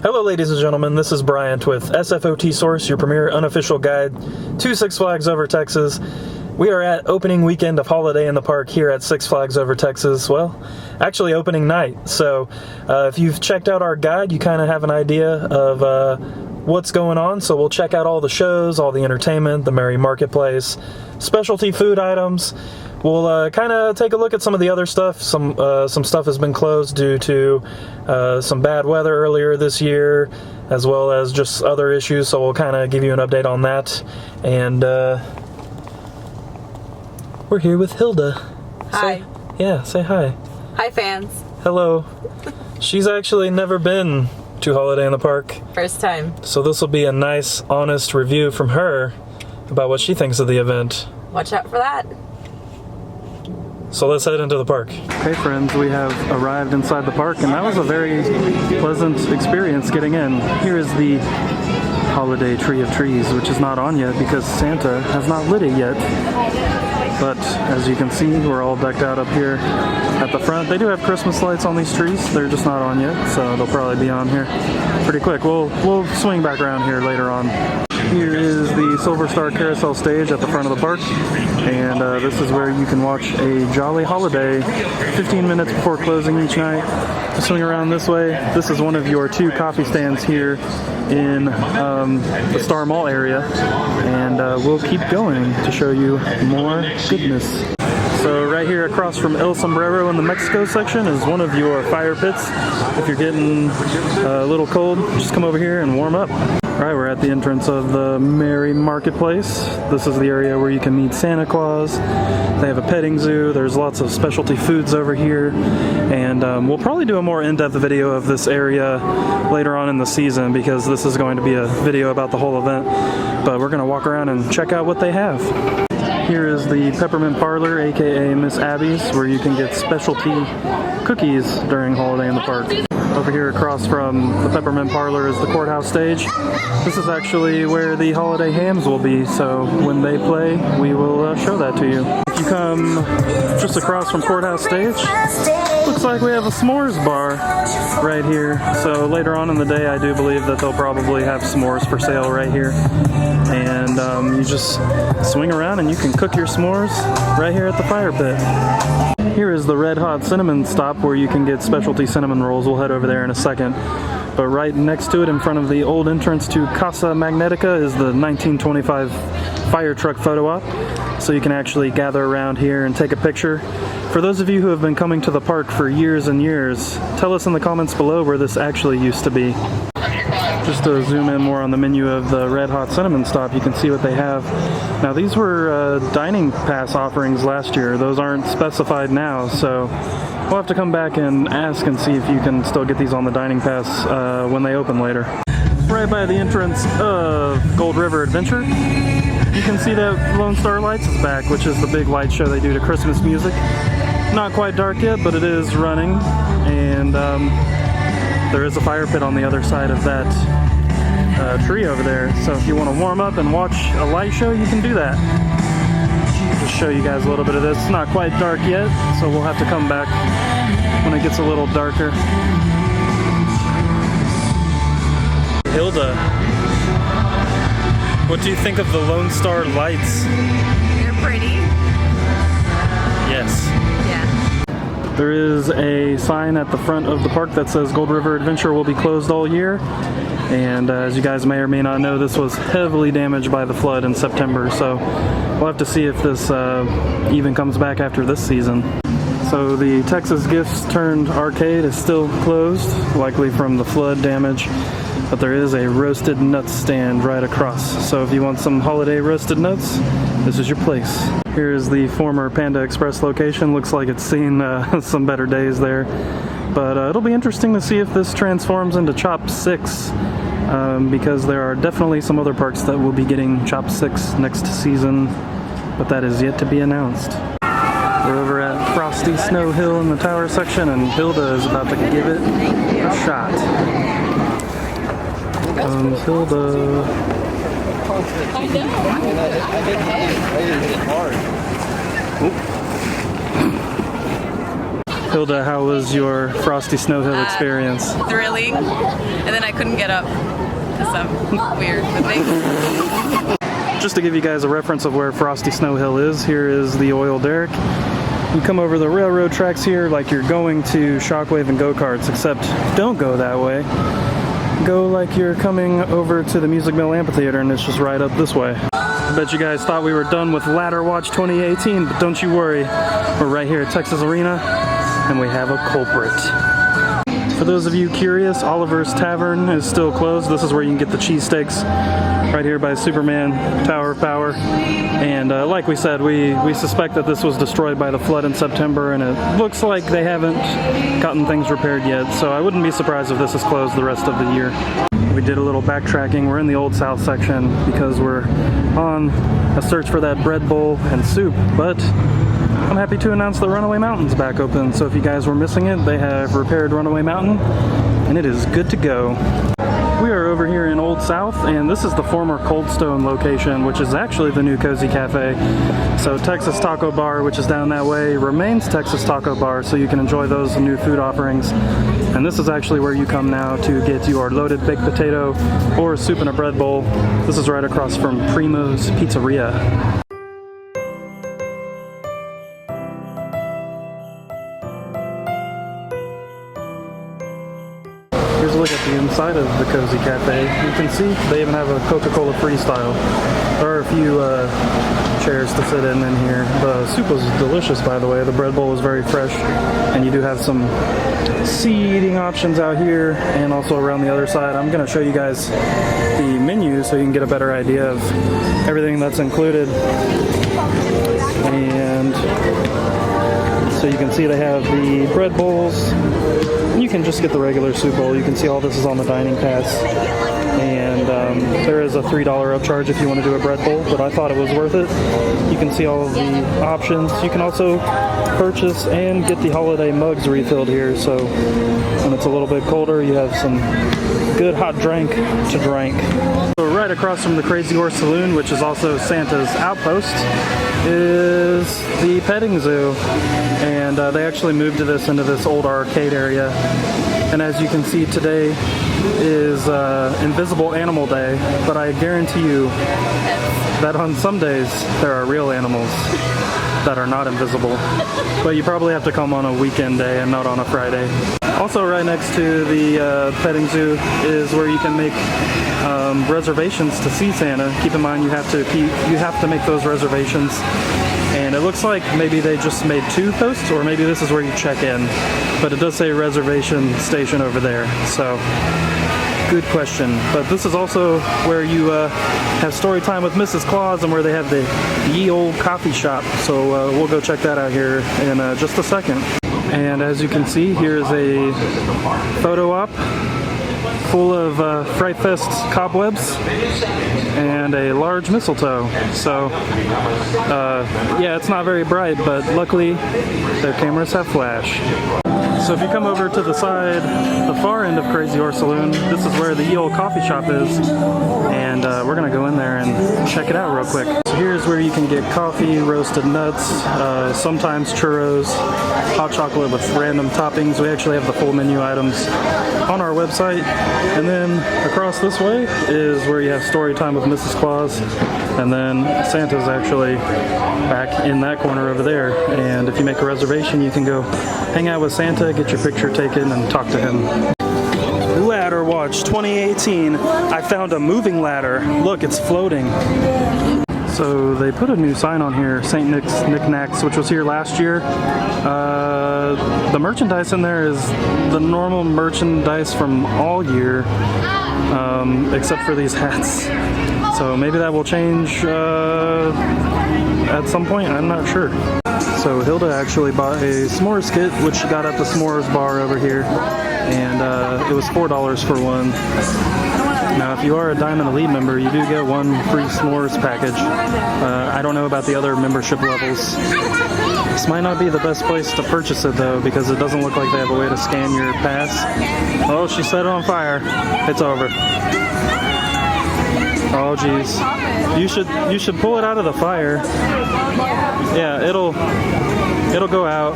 Hello ladies and gentlemen, this is Bryant with SFOT Source, your premier unofficial guide to Six Flags Over Texas. We are at opening weekend of Holiday in the Park here at Six Flags Over Texas. Well, actually opening night. So if you've checked out our guide, you kind of have an idea of what's going on. So we'll check out all the shows, all the entertainment, the merry marketplace, specialty food items. We'll kind of take a look at some of the other stuff. Some stuff has been closed due to some bad weather earlier this year, as well as just other issues. So we'll kind of give you an update on that. And we're here with Hilda. Hi. Say hi. Hi, fans. Hello. She's actually never been to Holiday in the Park. First time. So this will be a nice, honest review from her about what she thinks of the event. Watch out for that. So let's head into the park. Okay friends, we have arrived inside the park and that was a very pleasant experience getting in. Here is the holiday tree of trees, which is not on yet because Santa has not lit it yet. But as you can see, we're all decked out up here at the front. They do have Christmas lights on these trees. They're just not on yet, so they'll probably be on here pretty quick. We'll swing back around here later on. Here is the Silver Star Carousel stage at the front of the park, and this is where you can watch a jolly holiday 15 minutes before closing each night. Just swing around this way. This is one of your two coffee stands here in the Star Mall area, and we'll keep going to show you more goodness. So right here across from El Sombrero in the Mexico section is one of your fire pits. If you're getting a little cold, just come over here and warm up. Alright, we're at the entrance of the Merry Marketplace. This is the area where you can meet Santa Claus. They have a petting zoo. There's lots of specialty foods over here. And we'll probably do a more in-depth video of this area later on in the season because this is going to be a video about the whole event. But we're going to walk around and check out what they have. Here is the Peppermint Parlor, aka Miss Abby's, where you can get specialty cookies during Holiday in the Park. Over here across from the Peppermint Parlor is the Courthouse stage. This is actually where the holiday hams will be, so when they play, we will show that to you. If you come just across from Courthouse stage, looks like we have a s'mores bar right here. So later on in the day, I do believe that they'll probably have s'mores for sale right here. And you just swing around and you can cook your s'mores right here at the fire pit. Here is the Red Hot Cinnamon stop where you can get specialty cinnamon rolls. We'll head over there in a second. But right next to it, in front of the old entrance to Casa Magnetica, is the 1925 fire truck photo op. So you can actually gather around here and take a picture. For those of you who have been coming to the park for years and years, tell us in the comments below where this actually used to be. Just to zoom in more on the menu of the Red Hot Cinnamon stop, you can see what they have. Now these were dining pass offerings last year. Those aren't specified now, so we'll have to come back and ask and see if you can still get these on the dining pass when they open later. Right by the entrance of Gold River Adventure, you can see that Lone Star Lights is back, which is the big light show they do to Christmas music. Not quite dark yet, but it is running, and there is a fire pit on the other side of that tree over there. So if you want to warm up and watch a light show, you can do that. Just show you guys a little bit of this. It's not quite dark yet, so we'll have to come back when it gets a little darker. Hilda, what do you think of the Lone Star Lights? They're pretty. Yes. Yeah. There is a sign at the front of the park that says Gold River Adventure will be closed all year. And as you guys may or may not know, this was heavily damaged by the flood in September. So we'll have to see if this even comes back after this season. So the Texas Gifts Turned Arcade is still closed, likely from the flood damage. But there is a roasted nuts stand right across. So if you want some holiday roasted nuts, this is your place. Here is the former Panda Express location. Looks like it's seen some better days there. But it'll be interesting to see if this transforms into Chop 6, because there are definitely some other parks that will be getting Chop 6 next season, but that is yet to be announced. We're over at Frosty Snow Hill in the tower section, and Hilda is about to give it a shot. Hilda. I know. Hilda, how was your Frosty Snow Hill experience? Thrilling. And then I couldn't get up because I'm weird with things. Just to give you guys a reference of where Frosty Snow Hill is, here is the oil derrick. You come over the railroad tracks here like you're going to Shockwave and go-karts, except don't go that way. Go like you're coming over to the Music Mill Amphitheater, and it's just right up this way. I bet you guys thought we were done with Ladder Watch 2018, but don't you worry. We're right here at Texas Arena, and we have a culprit. For those of you curious, Oliver's Tavern is still closed. This is where you can get the cheesesteaks right here by Superman Tower of Power. And like we said, we suspect that this was destroyed by the flood in September, and it looks like they haven't gotten things repaired yet. So I wouldn't be surprised if this is closed the rest of the year. We did a little backtracking. We're in the Old South section because we're on a search for that bread bowl and soup, but I'm happy to announce that Runaway Mountain's back open. So if you guys were missing it, they have repaired Runaway Mountain, and it is good to go. We are over here in Old South, and this is the former Cold Stone location, which is actually the new Cozy Cafe. So Texas Taco Bar, which is down that way, remains Texas Taco Bar, so you can enjoy those new food offerings. And this is actually where you come now to get your loaded baked potato or soup in a bread bowl. This is right across from Primo's Pizzeria. Here's a look at the inside of the Cozy Cafe. You can see they even have a Coca-Cola Freestyle. There are a few chairs to sit in here. The soup was delicious, by the way. The bread bowl was very fresh, and you do have some seating options out here and also around the other side. I'm going to show you guys the menu so you can get a better idea of everything that's included. And so you can see they have the bread bowls. You can just get the regular soup bowl. You can see all this is on the dining pass. And there is a $3 upcharge if you want to do a bread bowl, but I thought it was worth it. You can see all of the options. You can also purchase and get the holiday mugs refilled here, so when it's a little bit colder, you have some good hot drink to drink. So right across from the Crazy Horse Saloon, which is also Santa's Outpost, is the petting zoo. And they actually moved into this old arcade area. And as you can see, today is Invisible Animal Day, but I guarantee you that on some days there are real animals that are not invisible. But you probably have to come on a weekend day and not on a Friday. Also right next to the petting zoo is where you can make reservations to see Santa. Keep in mind you have to make those reservations. And it looks like maybe they just made 2 posts, or maybe this is where you check in. But it does say reservation station over there, so good question. But this is also where you have story time with Mrs. Claus, and where they have the ye old coffee shop. So we'll go check that out here in just a second. And as you can see, here's a photo op full of Fright Fest cobwebs and a large mistletoe. So yeah, it's not very bright, but luckily their cameras have flash. So if you come over to the side, the far end of Crazy Horse Saloon, this is where the ye old coffee shop is, and we're gonna go in there and check it out real quick. So here's where you can get coffee, roasted nuts, sometimes churros, hot chocolate with random toppings. We actually have the full menu items on our website. And then across this way is where you have story time with Mrs. Claus, and then Santa's actually back in that corner over there. And if you make a reservation, you can go hang out with Santa, get your picture taken, and talk to him. Ladder Watch 2018. I found a moving ladder. Look, it's floating. So they put a new sign on here, St. Nick's Knickknacks, which was here last year. The merchandise in there is the normal merchandise from all year, except for these hats. So maybe that will change at some point, I'm not sure. So Hilda actually bought a s'mores kit, which she got at the s'mores bar over here, and it was $4 for one. Now, if you are a Diamond Elite member, you do get one free s'mores package. I don't know about the other membership levels. This might not be the best place to purchase it, though, because it doesn't look like they have a way to scan your pass. Oh, she set it on fire. It's over. Oh, geez. You should pull it out of the fire. Yeah, it'll go out.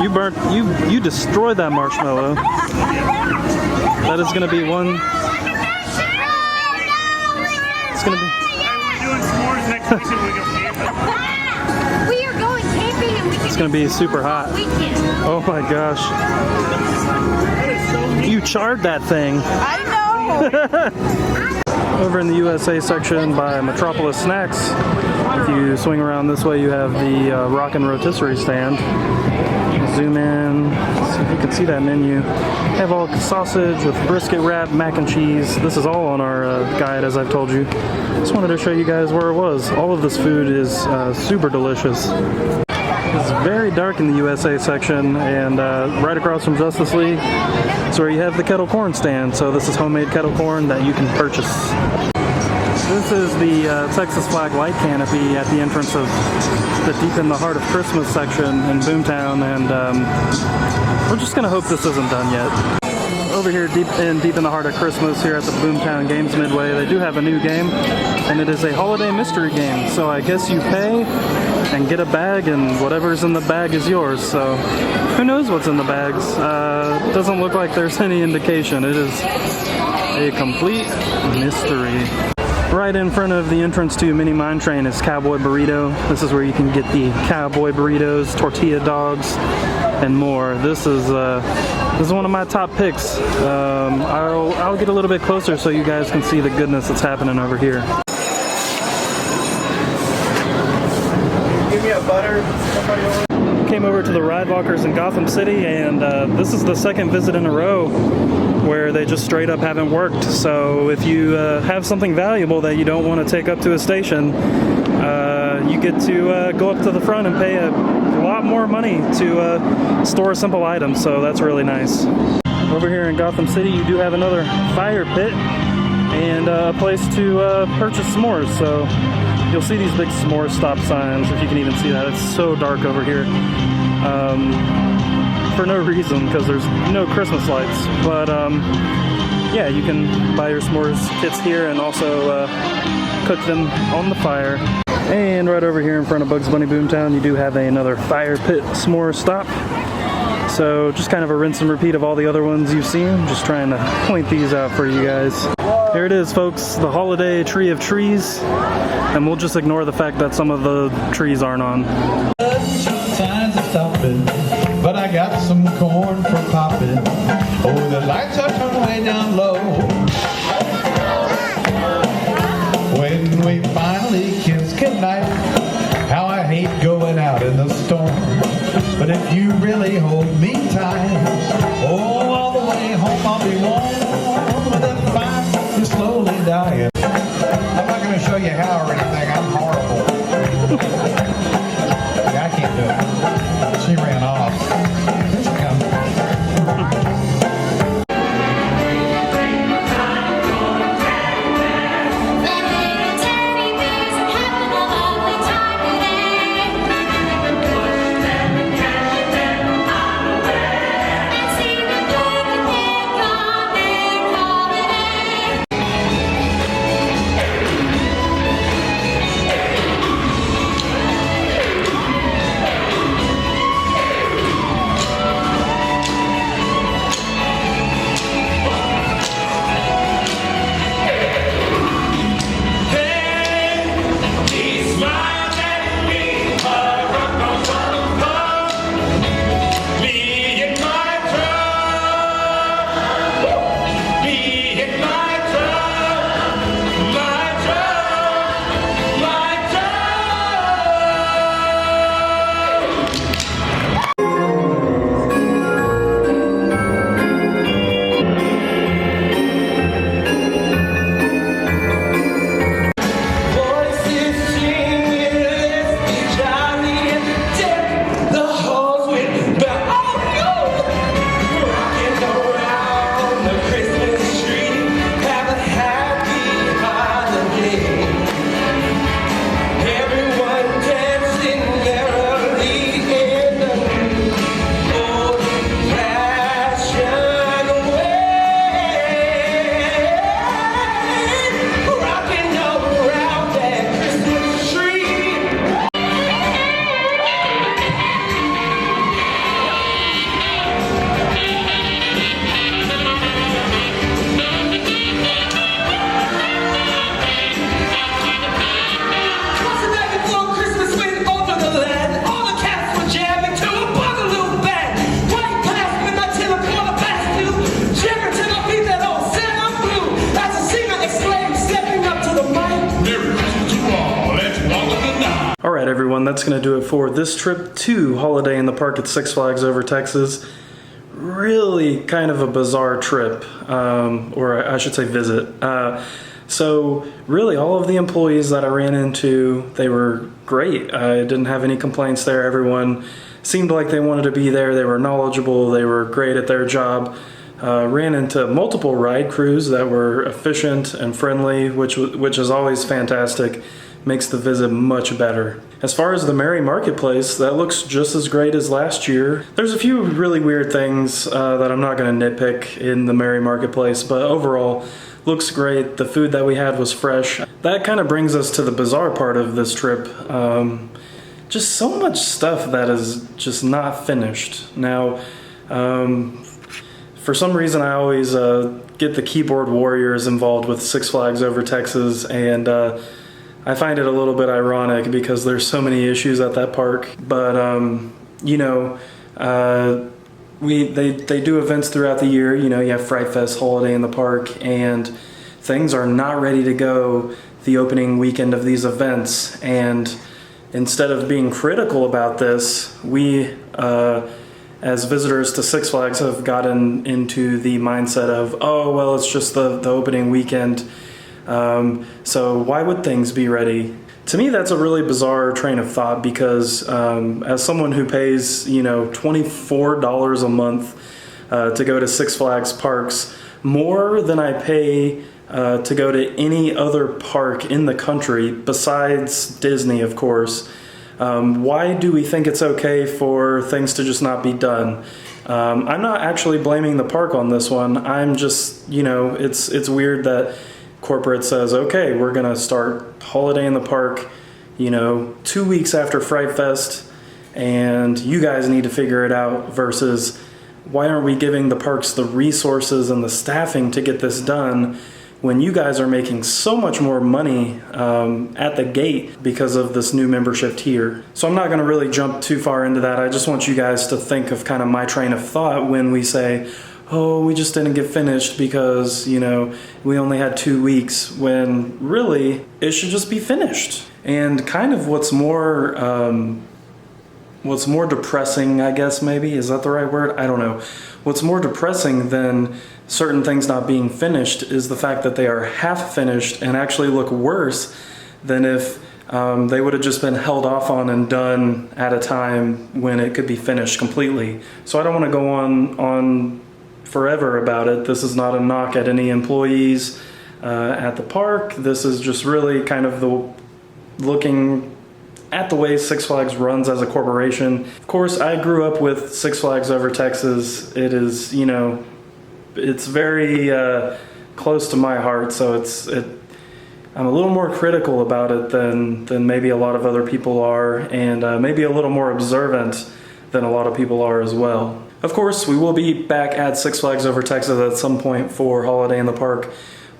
You destroyed that marshmallow. That is gonna be one. It's gonna be. We're doing s'mores next week and we go camping. We are going camping and we can. It's gonna be super hot. Weekend. Oh my gosh! You charred that thing. I know! Over in the USA section by Metropolis Snacks, if you swing around this way, you have the Rockin' Rotisserie stand. Zoom in, see if you can see that menu. Have all sausage with brisket wrap, mac and cheese. This is all on our guide, as I've told you. Just wanted to show you guys where it was. All of this food is super delicious. It's very dark in the USA section, and right across from Justice League is where you have the kettle corn stand. So this is homemade kettle corn that you can purchase. This is the Texas flag light canopy at the entrance of the Deep in the Heart of Christmas section in Boomtown, and we're just gonna hope this isn't done yet. Over here deep in the heart of Christmas here at the Boomtown Games Midway, they do have a new game, and it is a holiday mystery game. So I guess you pay and get a bag, and whatever's in the bag is yours. So who knows what's in the bags? Doesn't look like there's any indication. It is a complete mystery. Right in front of the entrance to Mini Mine Train is Cowboy Burrito. This is where you can get the cowboy burritos, tortilla dogs, and more. This is one of my top picks. I'll get a little bit closer so you guys can see the goodness that's happening over here. Give me a butter. Came over to the Ride Walkers in Gotham City, and this is the second visit in a row where they just straight up haven't worked. So if you have something valuable that you don't want to take up to a station, you get to go up to the front and pay a lot more money to store simple items, so that's really nice. Over here in Gotham City, you do have another fire pit and a place to purchase s'mores. So you'll see these big s'more stop signs, if you can even see that. It's so dark over here. For no reason, because there's no Christmas lights. But yeah, you can buy your s'mores kits here and also cook them on the fire. And right over here in front of Bugs Bunny Boomtown, you do have another fire pit s'more stop. So just kind of a rinse and repeat of all the other ones you've seen. Just trying to point these out for you guys. Here it is, folks, the holiday tree of trees. And we'll just ignore the fact that some of the trees aren't on. Signs are stopping, but I got some corn for popping. Oh, the lights are turned way down low. When we finally kiss goodnight, how I hate going out in the storm. But if you really hold me tight, oh, all the way home I'll be warm. But that fire is slowly dying. I'm not going to show you how or anything. I'm horrible. I can't do it. She ran off. Here she comes. right, everyone, that's going to do it for this trip to Holiday in the Park at Six Flags Over Texas. Really kind of a bizarre trip, or I should say visit. So really all of the employees that I ran into, they were great. I didn't have any complaints there. Everyone seemed like they wanted to be there. They were knowledgeable. They were great at their job. Ran into multiple ride crews that were efficient and friendly, which is always fantastic. Makes the visit much better. As far as the Merry Marketplace, that looks just as great as last year. There's a few really weird things that I'm not going to nitpick in the Merry Marketplace, but overall, looks great. The food that we had was fresh. That kind of brings us to the bizarre part of this trip. Just so much stuff that is just not finished. Now, for some reason I always get the keyboard warriors involved with Six Flags Over Texas, and I find it a little bit ironic because there's so many issues at that park. But you know, they do events throughout the year. You know, you have Fright Fest, Holiday in the Park, and things are not ready to go the opening weekend of these events. And instead of being critical about this, we as visitors to Six Flags have gotten into the mindset of, oh, well, it's just the opening weekend. So why would things be ready? To me, that's a really bizarre train of thought because as someone who pays, you know, $24 a month to go to Six Flags parks, more than I pay to go to any other park in the country besides Disney, of course, why do we think it's okay for things to just not be done? I'm not actually blaming the park on this one. I'm just, you know, it's weird that corporate says, okay, we're gonna start Holiday in the Park, you know, 2 weeks after Fright Fest, and you guys need to figure it out, versus why aren't we giving the parks the resources and the staffing to get this done when you guys are making so much more money at the gate because of this new membership tier. So I'm not gonna really jump too far into that. I just want you guys to think of kind of my train of thought when we say, oh, we just didn't get finished because, you know, we only had 2 weeks, when really it should just be finished. And kind of what's more depressing, I guess, maybe, is that the right word? I don't know. What's more depressing than certain things not being finished is the fact that they are half finished and actually look worse than if they would have just been held off on and done at a time when it could be finished completely. So I don't want to go on forever about it. This is not a knock at any employees at the park. This is just really kind of the looking at the way Six Flags runs as a corporation. Of course, I grew up with Six Flags Over Texas. It is, you know, it's very close to my heart, so I'm a little more critical about it than maybe a lot of other people are, and maybe a little more observant than a lot of people are as well. Of course, we will be back at Six Flags Over Texas at some point for Holiday in the Park.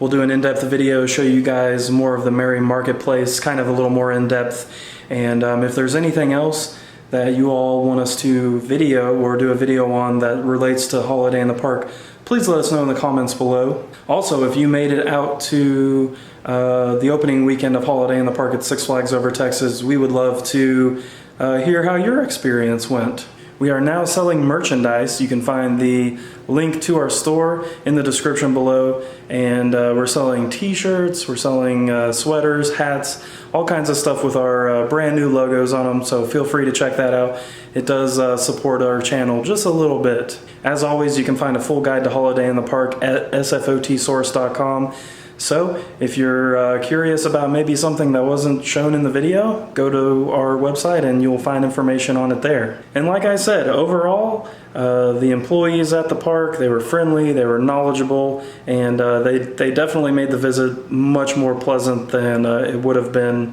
We'll do an in-depth video, show you guys more of the Merry Marketplace, kind of a little more in-depth. And if there's anything else that you all want us to video or do a video on that relates to Holiday in the Park, please let us know in the comments below. Also, if you made it out to the opening weekend of Holiday in the Park at Six Flags Over Texas, we would love to hear how your experience went. We are now selling merchandise. You can find the link to our store in the description below, and we're selling t-shirts, we're selling sweaters, hats, all kinds of stuff with our brand new logos on them, so feel free to check that out. It does support our channel just a little bit. As always, you can find a full guide to Holiday in the Park at sfotsource.com. So if you're curious about maybe something that wasn't shown in the video, go to our website and you'll find information on it there. And like I said, overall, the employees at the park, they were friendly, they were knowledgeable, and they definitely made the visit much more pleasant than it would have been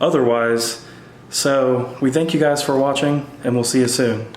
otherwise. So we thank you guys for watching, and we'll see you soon.